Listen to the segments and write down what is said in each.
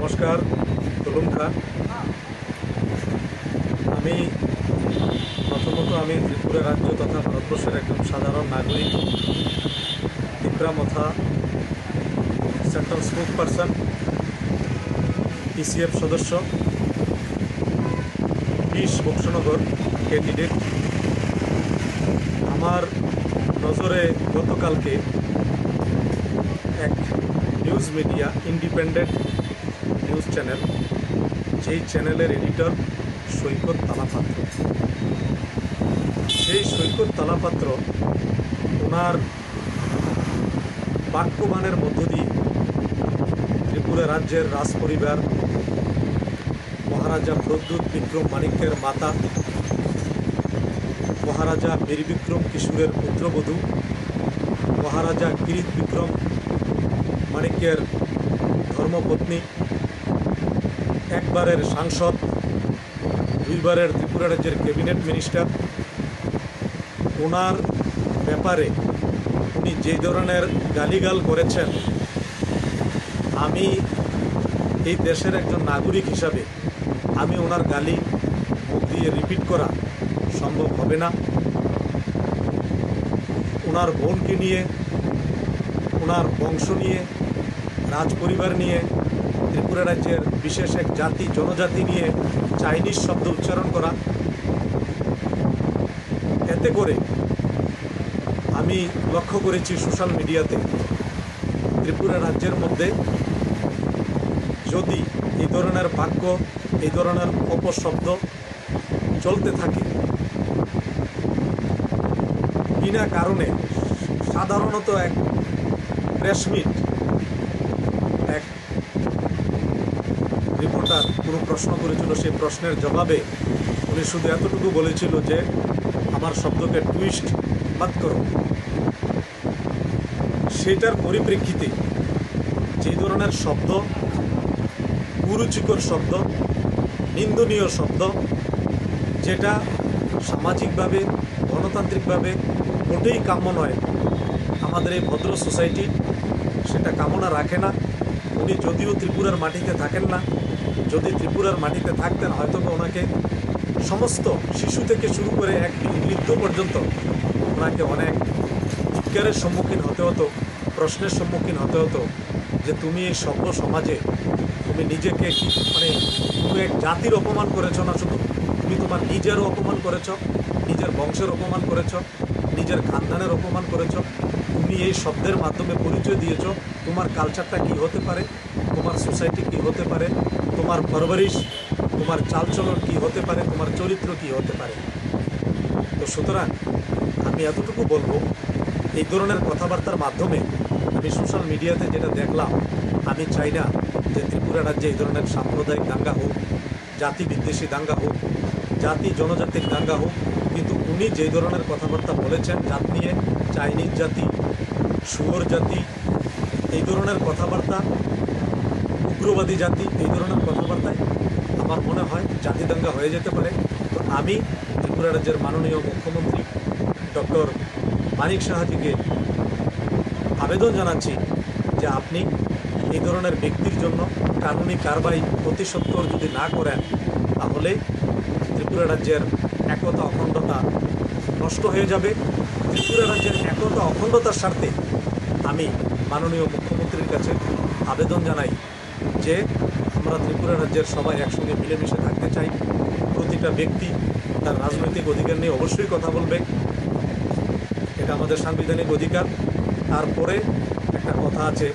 নমস্কার, তরুণ খান। আমি প্রথমত ত্রিপুরা রাজ্য তথা ভারতবর্ষের একজন সাধারণ নাগরিক, Tipra Motha central spoke person, PCF সদস্য, 20 বক্সনগর ক্যান্ডিডেট। আমার নজরে গতকালকে এক news media, independent news channel, যেই চ্যানেলের এডিটর সৈকত তালাপাত্র, সেই সৈকত তালাপাত্র ওনার বাক্যবাণের মধ্য দিয়ে ত্রিপুরা রাজ্যের রাজ পরিবার, মহারাজা প্রদ্যুৎ বিক্রম মাণিক্যের মাতা, মহারাজা বীর বিক্রম কিশোরের পুত্রবধূ, মহারাজা কিরিট বিক্রম মাণিক্যের ধর্মপত্নী, একবারের সাংসদ, 2 বারের ত্রিপুরা রাজ্যের ক্যাবিনেট মিনিস্টার, ওনার ব্যাপারে উনি যে ধরনের গালিগাল করেছেন, আমি এই দেশের একজন নাগরিক হিসাবে আমি ওনার গালি মুখ দিয়ে রিপিট করা সম্ভব হবে না। ওনার বোনকে নিয়ে, ওনার বংশ নিয়ে, রাজ পরিবার নিয়ে, ত্রিপুরা রাজ্যের বিশেষ এক জাতি, জনজাতি নিয়ে চাইনিজ শব্দ উচ্চারণ করা, এতে করে আমি লক্ষ্য করেছি সোশ্যাল মিডিয়াতে ত্রিপুরা রাজ্যের মধ্যে যদি এই ধরনের বাক্য, এই ধরনের অপশব্দ চলতে থাকে, বিনা কারণে সাধারণত এক প্রেসমিট, এক রিপোর্টার কোনো প্রশ্ন করেছিল, সেই প্রশ্নের জবাবে উনি শুধু এতটুকু বলেছিল যে আমার শব্দকে টুইস্ট বাদ করো। সেটার পরিপ্রেক্ষিতে যে ধরনের শব্দ, কুরুচিকর শব্দ, নিন্দনীয় শব্দ, যেটা সামাজিকভাবে, গণতান্ত্রিকভাবে মোটেই কাম্য নয়, আমাদের এই ভদ্র সোসাইটি সেটা কামনা রাখে না। উনি যদিও ত্রিপুরার মাটিতে থাকেন না, যদি ত্রিপুরার মাটিতে থাকতেন হয়তো ওনাকে সমস্ত শিশু থেকে শুরু করে এক বৃদ্ধ পর্যন্ত ওনাকে অনেক চিৎকারের সম্মুখীন হতে হতো, প্রশ্নের সম্মুখীন হতে হতো যে তুমি এই সভ্য সমাজে তুমি নিজেকে তুমি এক জাতির অপমান করেছ না, শুধু তুমি তোমার নিজেরও অপমান করেছ, নিজের বংশের অপমান করেছ, নিজের খানদানের অপমান করেছ। তুমি এই শব্দের মাধ্যমে পরিচয় দিয়েছ তোমার কালচারটা কি হতে পারে, তোমার সোসাইটি কি হতে পারে, তোমার পরবরিশ, তোমার চালচলন কি হতে পারে, তোমার চরিত্র কি হতে পারে। তো সুতরাং আমি এতটুকু বলবো, এই ধরনের কথাবার্তার মাধ্যমে আমি সোশ্যাল মিডিয়াতে যেটা দেখলাম, আমি চাই না যে ত্রিপুরা রাজ্যে এই ধরনের সাম্প্রদায়িক দাঙ্গা হোক, জাতি বিদ্বেষী দাঙ্গা হোক, জাতি জনজাতির দাঙ্গা হোক। কিন্তু উনি যে ধরনের কথাবার্তা বলেছেন জাত নিয়ে, চাইনিজ জাতি, শুয়োর জাতি, এই ধরনের কথাবার্তা, উগ্রবাদী জাতি, এই ধরনের কথাবার্তায় আমার মনে হয় জাতি দাঙ্গা হয়ে যেতে পারে। তো আমি ত্রিপুরা রাজ্যের মাননীয় মুখ্যমন্ত্রী ডক্টর মানিক সাহাজিকে আবেদন জানাচ্ছি যে আপনি এই ধরনের ব্যক্তির জন্য কানুনি কারবাই অতি সত্বর যদি না করেন, তাহলে ত্রিপুরা রাজ্যের একতা অখণ্ডতা নষ্ট হয়ে যাবে। ত্রিপুরা রাজ্যের একতা অখণ্ডতার স্বার্থে আমি মাননীয় মুখ্যমন্ত্রীর কাছে আবেদন জানাই যে আমরা ত্রিপুরা রাজ্যের সবাই একসঙ্গে মিলেমিশে থাকতে চাই। প্রতিটা ব্যক্তি তার রাজনৈতিক অধিকার নিয়ে অবশ্যই কথা বলবে, এটা আমাদের সাংবিধানিক অধিকার। তারপরে একটা কথা আছে,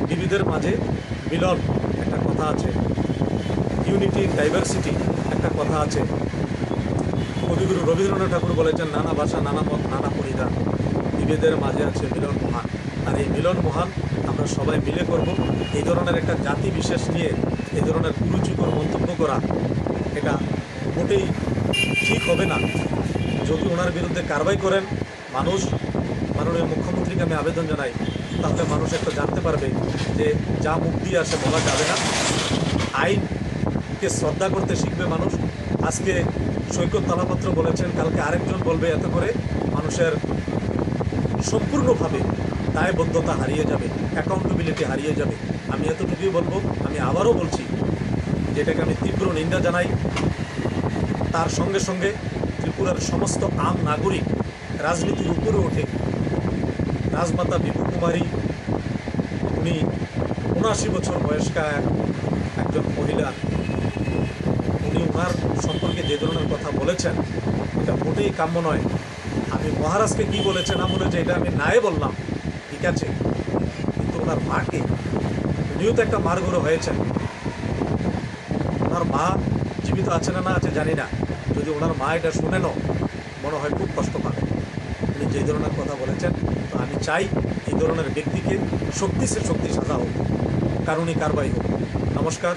বিবিধের মাঝে মিলন, একটা কথা আছে, ইউনিটি ডাইভার্সিটি, একটা কথা আছে। কবিগুরু রবীন্দ্রনাথ ঠাকুর বলেছেন, নানা ভাষা, নানা মত, নানা পরিধান, বিবিধের মাঝে আছে মিলন মহান। আর এই মিলন মহান আমরা সবাই মিলে করব। এই ধরনের একটা জাতি বিশেষ নিয়ে এই ধরনের কুরুচিকর মন্তব্য করা, এটা মোটেই ঠিক হবে না। যদি ওনার বিরুদ্ধে কারবাই করেন মানুষ, মাননীয় মুখ্যমন্ত্রীকে আমি আবেদন জানাই, তাহলে মানুষ একটা জানতে পারবে যে যা মুখ দিয়ে আসে বলা যাবে না, আইনকে শ্রদ্ধা করতে শিখবে মানুষ। আজকে সৈকত তালাপাত্র বলেছেন, কালকে আরেকজন বলবে, এত করে মানুষের সম্পূর্ণভাবে দায়বদ্ধতা হারিয়ে যাবে, অ্যাকাউন্টেবিলিটি হারিয়ে যাবে। আমি এতটুকুই বলবো। আমি আবারও বলছি, যেটাকে আমি তীব্র নিন্দা জানাই। তার সঙ্গে সঙ্গে ত্রিপুরার সমস্ত আম নাগরিক রাজনীতির উপরে ওঠে। রাজমাতা বিভু কুমারী, উনি ৭৯ বছর বয়স্কা একজন মহিলা। উনি ওনার সম্পর্কে যে ধরনের কথা বলেছেন, এটা মোটেই কাম্য নয়। আমি মহারাজকে কি বলেছে না বলেছে এটা আমি নাই বললাম, ঠিক আছে, কিন্তু ওনার মাকে, উনিও তো একটা মার গড়ে হয়েছেন। ওনার মা জীবিত আছে না না আছে জানি না, যদি ওনার মা এটা শুনে নাও, মনে হয় খুব কষ্ট পাবে। উনি যে ধরনের কথা বলেছেন, তো আমি চাই এই ধরনের ব্যক্তিকে শক্তি সাজা হোক, কারণই কারবাই হোক। নমস্কার।